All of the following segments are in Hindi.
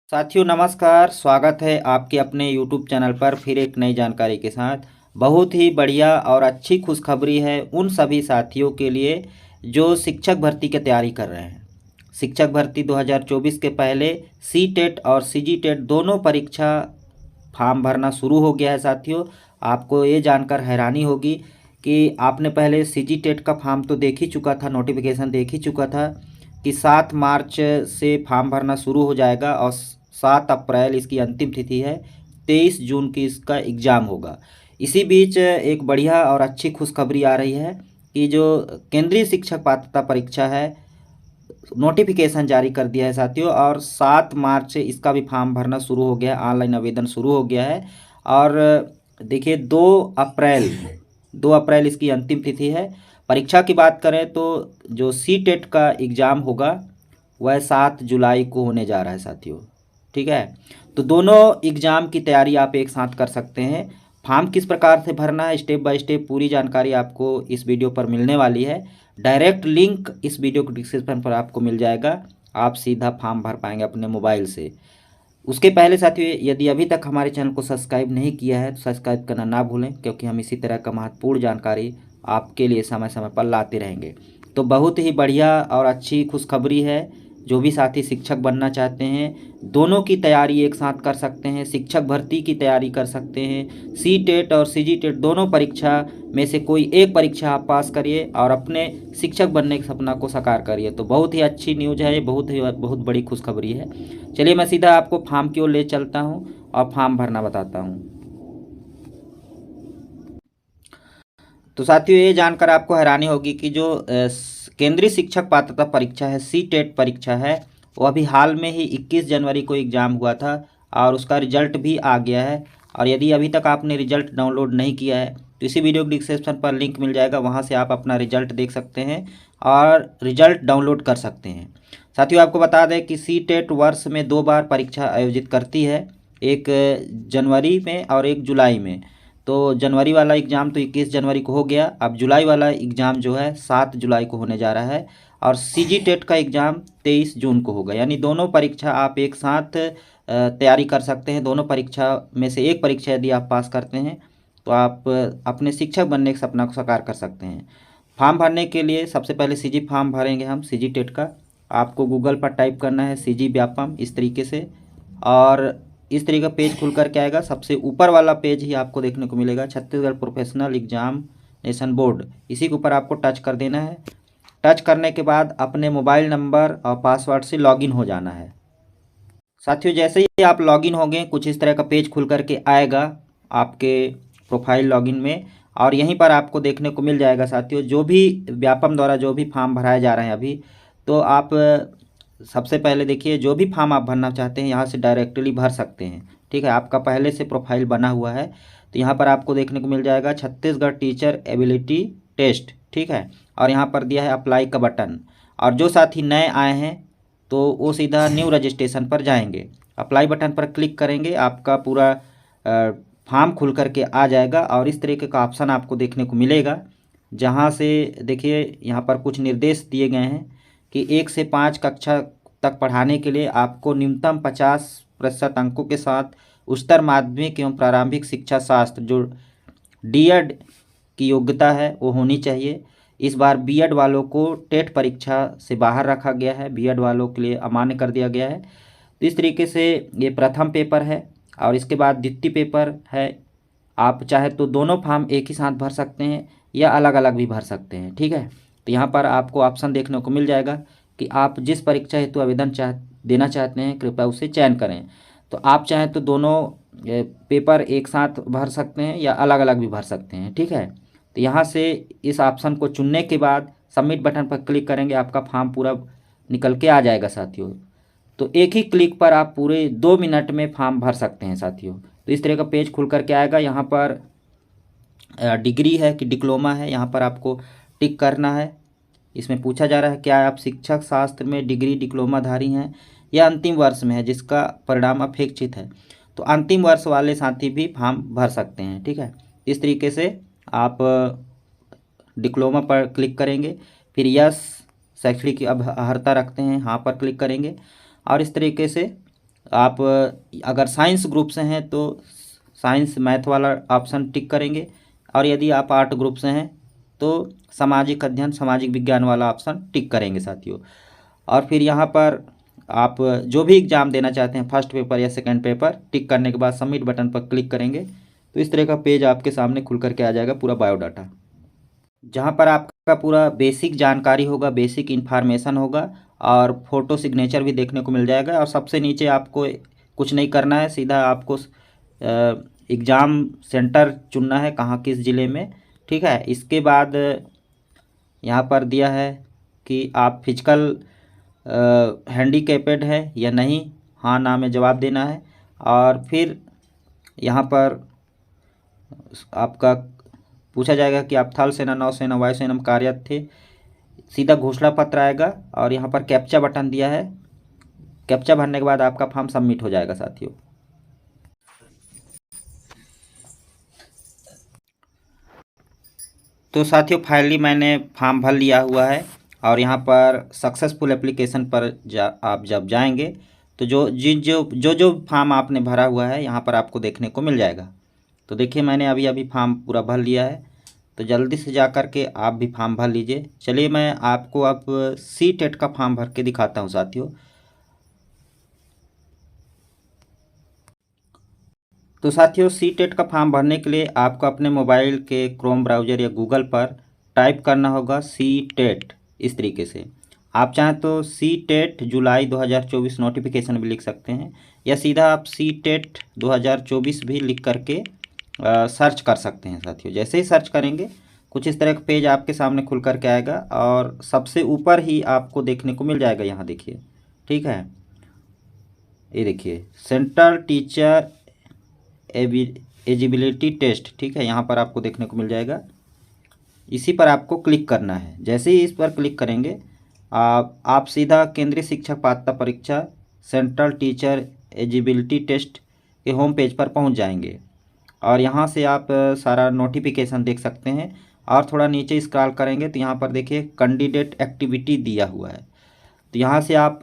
साथियों नमस्कार, स्वागत है आपके अपने YouTube चैनल पर फिर एक नई जानकारी के साथ। बहुत ही बढ़िया और अच्छी खुशखबरी है उन सभी साथियों के लिए जो शिक्षक भर्ती की तैयारी कर रहे हैं। शिक्षक भर्ती 2024 के पहले सी-टेट और सी-जी-टेट दोनों परीक्षा फॉर्म भरना शुरू हो गया है साथियों। आपको ये जानकर हैरानी होगी कि आपने पहले सी-जी-टेट का फॉर्म तो देख ही चुका था, नोटिफिकेशन देख ही चुका था कि 7 मार्च से फॉर्म भरना शुरू हो जाएगा और 7 अप्रैल इसकी अंतिम तिथि है। 23 जून की इसका एग्ज़ाम होगा। इसी बीच एक बढ़िया और अच्छी खुशखबरी आ रही है कि जो केंद्रीय शिक्षक पात्रता परीक्षा है नोटिफिकेशन जारी कर दिया है साथियों, और 7 मार्च से इसका भी फॉर्म भरना शुरू हो गया है, ऑनलाइन आवेदन शुरू हो गया है। और देखिए 2 अप्रैल इसकी अंतिम तिथि है। परीक्षा की बात करें तो जो सी-टेट का एग्ज़ाम होगा वह 7 जुलाई को होने जा रहा है साथियों, ठीक है। तो दोनों एग्ज़ाम की तैयारी आप एक साथ कर सकते हैं। फॉर्म किस प्रकार से भरना है स्टेप बाय स्टेप पूरी जानकारी आपको इस वीडियो पर मिलने वाली है। डायरेक्ट लिंक इस वीडियो के डिस्क्रिप्शन पर आपको मिल जाएगा, आप सीधा फॉर्म भर पाएंगे अपने मोबाइल से। उसके पहले साथियों यदि अभी तक हमारे चैनल को सब्सक्राइब नहीं किया है तो सब्सक्राइब करना ना भूलें, क्योंकि हम इसी तरह का महत्वपूर्ण जानकारी आपके लिए समय समय पर लाते रहेंगे। तो बहुत ही बढ़िया और अच्छी खुशखबरी है। जो भी साथी शिक्षक बनना चाहते हैं दोनों की तैयारी एक साथ कर सकते हैं। शिक्षक भर्ती की तैयारी कर सकते हैं। सी-टेट और सी-जी-टेट दोनों परीक्षा में से कोई एक परीक्षा आप पास करिए और अपने शिक्षक बनने के सपना को साकार करिए। तो बहुत ही अच्छी न्यूज़ है ये, बहुत बड़ी खुशखबरी है। चलिए मैं सीधा आपको फॉर्म की ओर ले चलता हूँ और फॉर्म भरना बताता हूँ। तो साथियों ये जानकर आपको हैरानी होगी कि जो केंद्रीय शिक्षक पात्रता परीक्षा है सी-टेट परीक्षा है वो अभी हाल में ही 21 जनवरी को एग्ज़ाम हुआ था और उसका रिजल्ट भी आ गया है। और यदि अभी तक आपने रिजल्ट डाउनलोड नहीं किया है तो इसी वीडियो के डिस्क्रिप्शन पर लिंक मिल जाएगा, वहाँ से आप अपना रिजल्ट देख सकते हैं और रिजल्ट डाउनलोड कर सकते हैं। साथियों आपको बता दें कि सी-टेट वर्ष में 2 बार परीक्षा आयोजित करती है, एक जनवरी में और एक जुलाई में। तो जनवरी वाला एग्ज़ाम तो 21 जनवरी को हो गया, अब जुलाई वाला एग्ज़ाम जो है 7 जुलाई को होने जा रहा है और सी-जी-टेट का एग्ज़ाम 23 जून को होगा। यानी दोनों परीक्षा आप एक साथ तैयारी कर सकते हैं। दोनों परीक्षा में से एक परीक्षा यदि आप पास करते हैं तो आप अपने शिक्षक बनने के सपना को साकार कर सकते हैं। फॉर्म भरने के लिए सबसे पहले सी-जी फॉर्म भरेंगे हम सी-जी-टेट का। आपको गूगल पर टाइप करना है सी-जी व्यापम इस तरीके से, और इस तरीके का पेज खुल कर के आएगा। सबसे ऊपर वाला पेज ही आपको देखने को मिलेगा छत्तीसगढ़ प्रोफेशनल एग्जामिनेशन बोर्ड, इसी के ऊपर आपको टच कर देना है। टच करने के बाद अपने मोबाइल नंबर और पासवर्ड से लॉगिन हो जाना है। साथियों जैसे ही आप लॉगिन होंगे कुछ इस तरह का पेज खुल कर के आएगा आपके प्रोफाइल लॉगिन में, और यहीं पर आपको देखने को मिल जाएगा साथियों जो भी व्यापम द्वारा जो भी फॉर्म भराए जा रहे हैं अभी। तो आप सबसे पहले देखिए जो भी फॉर्म आप भरना चाहते हैं यहाँ से डायरेक्टली भर सकते हैं, ठीक है। आपका पहले से प्रोफाइल बना हुआ है तो यहाँ पर आपको देखने को मिल जाएगा छत्तीसगढ़ टीचर एबिलिटी टेस्ट, ठीक है। और यहाँ पर दिया है अप्लाई का बटन, और जो साथी नए आए हैं तो वो सीधा न्यू रजिस्ट्रेशन पर जाएंगे, अप्लाई बटन पर क्लिक करेंगे, आपका पूरा फॉर्म खुल करके आ जाएगा और इस तरीके का ऑप्शन आपको देखने को मिलेगा जहाँ से देखिए यहाँ पर कुछ निर्देश दिए गए हैं कि 1 से 5 कक्षा तक पढ़ाने के लिए आपको न्यूनतम 50% अंकों के साथ उच्चतर माध्यमिक एवं प्रारंभिक शिक्षा शास्त्र जो डी.एड की योग्यता है वो होनी चाहिए। इस बार बी.एड वालों को टेट परीक्षा से बाहर रखा गया है, बी.एड वालों के लिए अमान्य कर दिया गया है। तो इस तरीके से ये प्रथम पेपर है और इसके बाद द्वितीय पेपर है। आप चाहे तो दोनों फॉर्म एक ही साथ भर सकते हैं या अलग अलग भी भर सकते हैं, ठीक है। तो यहाँ पर आपको ऑप्शन देखने को मिल जाएगा कि आप जिस परीक्षा हेतु आवेदन देना चाहते हैं कृपया उसे चयन करें। तो आप चाहें तो दोनों पेपर एक साथ भर सकते हैं या अलग अलग भी भर सकते हैं, ठीक है। तो यहाँ से इस ऑप्शन को चुनने के बाद सबमिट बटन पर क्लिक करेंगे, आपका फॉर्म पूरा निकल के आ जाएगा साथियों। तो एक ही क्लिक पर आप पूरे 2 मिनट में फॉर्म भर सकते हैं साथियों। तो इस तरह का पेज खुल करके आएगा। यहाँ पर डिग्री है कि डिप्लोमा है, यहाँ पर आपको टिक करना है। इसमें पूछा जा रहा है क्या आप शिक्षक शास्त्र में डिग्री डिप्लोमाधारी हैं या अंतिम वर्ष में है जिसका परिणाम अपेक्षित है। तो अंतिम वर्ष वाले साथी भी फॉर्म भर सकते हैं, ठीक है। इस तरीके से आप डिप्लोमा पर क्लिक करेंगे, फिर यस शैक्षणिक अब अर्हता रखते हैं हाँ पर क्लिक करेंगे और इस तरीके से आप अगर साइंस ग्रुप से हैं तो साइंस मैथ वाला ऑप्शन टिक करेंगे, और यदि आप आर्ट ग्रुप से हैं तो सामाजिक अध्ययन सामाजिक विज्ञान वाला ऑप्शन टिक करेंगे साथियों। और फिर यहाँ पर आप जो भी एग्ज़ाम देना चाहते हैं, फर्स्ट पेपर या सेकंड पेपर, टिक करने के बाद सबमिट बटन पर क्लिक करेंगे तो इस तरह का पेज आपके सामने खुल करके आ जाएगा, पूरा बायोडाटा, जहाँ पर आपका पूरा बेसिक जानकारी होगा, बेसिक इन्फॉर्मेशन होगा, और फोटो सिग्नेचर भी देखने को मिल जाएगा। और सबसे नीचे आपको कुछ नहीं करना है, सीधा आपको एग्ज़ाम सेंटर चुनना है, कहाँ किस ज़िले में, ठीक है। इसके बाद यहाँ पर दिया है कि आप फिजिकल हैंडीकैपेड है या नहीं, हाँ ना में जवाब देना है। और फिर यहाँ पर आपका पूछा जाएगा कि आप थल सेना, नौसेना, वायुसेना में कार्यरत थे, सीधा घोषणा पत्र आएगा और यहाँ पर कैप्चा बटन दिया है। कैप्चा भरने के बाद आपका फॉर्म सबमिट हो जाएगा साथियों। तो साथियों फाइनली मैंने फॉर्म भर लिया हुआ है, और यहाँ पर सक्सेसफुल एप्लीकेशन पर आप जब जाएंगे तो जो फॉर्म आपने भरा हुआ है यहाँ पर आपको देखने को मिल जाएगा। तो देखिए मैंने अभी अभी फॉर्म पूरा भर लिया है, तो जल्दी से जा कर के आप भी फॉर्म भर लीजिए। चलिए मैं आपको अब सी टेट का फॉर्म भर के दिखाता हूँ साथियों। तो साथियों सी टेट का फॉर्म भरने के लिए आपको अपने मोबाइल के क्रोम ब्राउज़र या गूगल पर टाइप करना होगा सी टेट, इस तरीके से। आप चाहें तो सी टेट जुलाई 2024 नोटिफिकेशन भी लिख सकते हैं, या सीधा आप सी टेट 2024 भी लिख करके सर्च कर सकते हैं साथियों। जैसे ही सर्च करेंगे कुछ इस तरह का पेज आपके सामने खुल करके आएगा, और सबसे ऊपर ही आपको देखने को मिल जाएगा, यहाँ देखिए, ठीक है, ये देखिए सेंट्रल टीचर एजिबिलिटी टेस्ट, ठीक है, यहाँ पर आपको देखने को मिल जाएगा। इसी पर आपको क्लिक करना है। जैसे ही इस पर क्लिक करेंगे आप सीधा केंद्रीय शिक्षक पात्रता परीक्षा सेंट्रल टीचर एजिबिलिटी टेस्ट के होम पेज पर पहुंच जाएंगे, और यहाँ से आप सारा नोटिफिकेशन देख सकते हैं। और थोड़ा नीचे स्क्रॉल करेंगे तो यहाँ पर देखिए कैंडिडेट एक्टिविटी दिया हुआ है, तो यहाँ से आप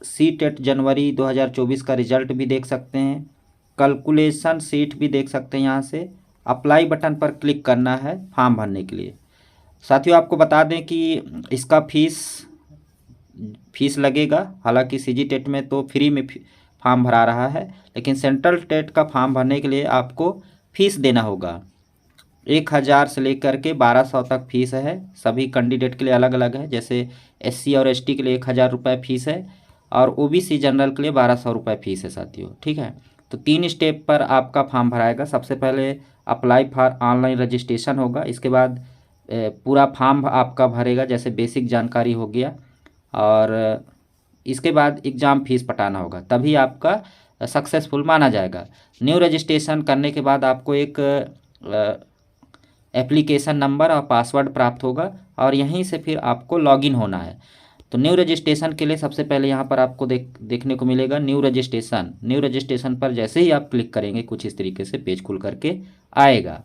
सी टेट जनवरी 2024 का रिजल्ट भी देख सकते हैं, कैलकुलेशन सीट भी देख सकते हैं। यहाँ से अप्लाई बटन पर क्लिक करना है फॉर्म भरने के लिए। साथियों आपको बता दें कि इसका फीस लगेगा, हालांकि सीजी टेट में तो फ्री में फॉर्म भरा रहा है, लेकिन सेंट्रल टेट का फॉर्म भरने के लिए आपको फ़ीस देना होगा। 1000 से लेकर के 1200 तक फीस है, सभी कैंडिडेट के लिए अलग अलग है। जैसे एससी और एसटी के लिए 1000 रुपये फीस है, और ओबीसी जनरल के लिए 1200 रुपये फीस है साथियों, ठीक है। तो 3 स्टेप पर आपका फॉर्म भराएगा। सबसे पहले अप्लाई फॉर ऑनलाइन रजिस्ट्रेशन होगा, इसके बाद पूरा फॉर्म आपका भरेगा, जैसे बेसिक जानकारी हो गया, और इसके बाद एग्ज़ाम फीस पटाना होगा, तभी आपका सक्सेसफुल माना जाएगा। न्यू रजिस्ट्रेशन करने के बाद आपको एक एप्लीकेशन नंबर और पासवर्ड प्राप्त होगा, और यहीं से फिर आपको लॉगिन होना है। तो न्यू रजिस्ट्रेशन के लिए सबसे पहले यहाँ पर आपको देखने को मिलेगा न्यू रजिस्ट्रेशन पर जैसे ही आप क्लिक करेंगे कुछ इस तरीके से पेज खुल करके आएगा।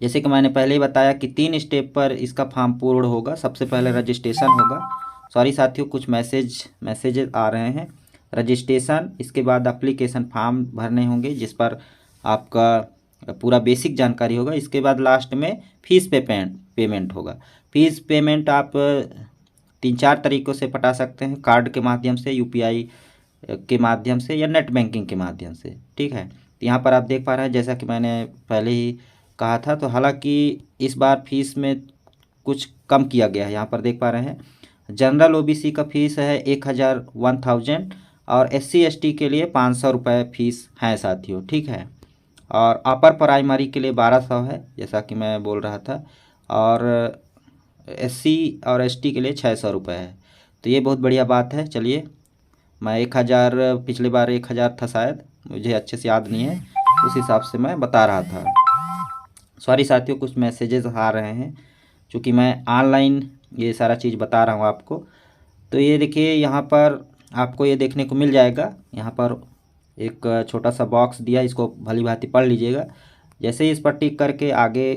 जैसे कि मैंने पहले ही बताया कि 3 स्टेप पर इसका फॉर्म पूर्ण होगा। सबसे पहले रजिस्ट्रेशन होगा, सॉरी साथियों कुछ मैसेजेस आ रहे हैं। रजिस्ट्रेशन, इसके बाद एप्लीकेशन फॉर्म भरने होंगे जिस पर आपका पूरा बेसिक जानकारी होगा। इसके बाद लास्ट में फीस पेमेंट होगा। फीस पेमेंट आप 3-4 तरीक़ों से पटा सकते हैं, कार्ड के माध्यम से, यूपीआई के माध्यम से, या नेट बैंकिंग के माध्यम से, ठीक है। तो यहाँ पर आप देख पा रहे हैं जैसा कि मैंने पहले ही कहा था, तो हालांकि इस बार फीस में कुछ कम किया गया है। यहाँ पर देख पा रहे हैं जनरल ओबीसी का फीस है 1000 और एससी एसटी के लिए 500 रुपये फीस है साथियों, ठीक है। और अपर प्राइमरी के लिए 1200 है, जैसा कि मैं बोल रहा था, और एससी और एसटी के लिए 600 रुपये है। तो ये बहुत बढ़िया बात है। चलिए मैं 1000, पिछले बार 1000 था शायद, मुझे अच्छे से याद नहीं है, उस हिसाब से मैं बता रहा था। सॉरी साथियों कुछ मैसेजेस आ रहे हैं, क्योंकि मैं ऑनलाइन ये सारा चीज़ बता रहा हूँ आपको। तो ये देखिए यहाँ पर आपको ये देखने को मिल जाएगा, यहाँ पर एक छोटा सा बॉक्स दिया, इसको भली भांति पढ़ लीजिएगा। जैसे ही इस पर टिक करके आगे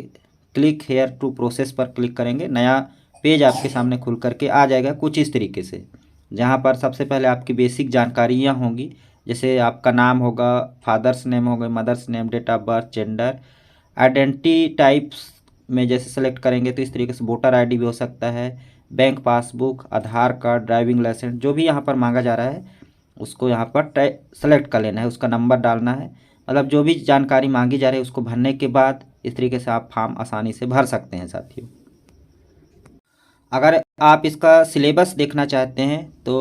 क्लिक हेयर टू प्रोसेस पर क्लिक करेंगे, नया पेज आपके सामने खुल करके आ जाएगा कुछ इस तरीके से। जहाँ पर सबसे पहले आपकी बेसिक जानकारियाँ होंगी, जैसे आपका नाम होगा, फादर्स नेम होगा, mother's name, date of birth, gender, identity types में जैसे सेलेक्ट करेंगे तो इस तरीके से वोटर आईडी भी हो सकता है, बैंक पासबुक, आधार कार्ड, ड्राइविंग लाइसेंस, जो भी यहाँ पर मांगा जा रहा है उसको यहाँ पर सेलेक्ट कर लेना है, उसका नंबर डालना है। मतलब जो भी जानकारी मांगी जा रही है उसको भरने के बाद इस तरीके से आप फॉर्म आसानी से भर सकते हैं साथियों। अगर आप इसका सिलेबस देखना चाहते हैं तो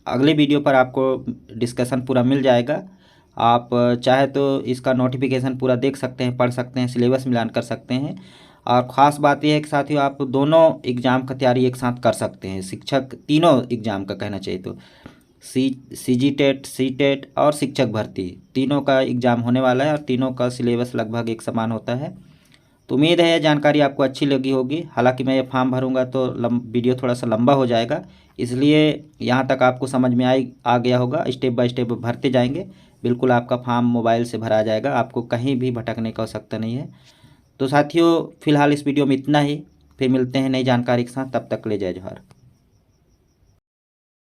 अगले वीडियो पर आपको डिस्कशन पूरा मिल जाएगा। आप चाहे तो इसका नोटिफिकेशन पूरा देख सकते हैं, पढ़ सकते हैं, सिलेबस मिलान कर सकते हैं। और ख़ास बात यह है कि साथियों आप दोनों एग्ज़ाम का तैयारी एक साथ कर सकते हैं, शिक्षक तीनों एग्ज़ाम का कहना चाहिए तो सीजी टेट, सी टेट और शिक्षक भर्ती, तीनों का एग्ज़ाम होने वाला है और तीनों का सिलेबस लगभग एक समान होता है। तो उम्मीद है जानकारी आपको अच्छी लगी होगी। हालांकि मैं ये फॉर्म भरूंगा तो वीडियो थोड़ा सा लंबा हो जाएगा, इसलिए यहाँ तक आपको समझ में आ गया होगा। स्टेप बाय स्टेप भरते जाएंगे, बिल्कुल आपका फॉर्म मोबाइल से भरा जाएगा, आपको कहीं भी भटकने की आवश्यकता नहीं है। तो साथियों फिलहाल इस वीडियो में इतना ही, फिर मिलते हैं नई जानकारी के साथ, तब तक ले जय जोहार।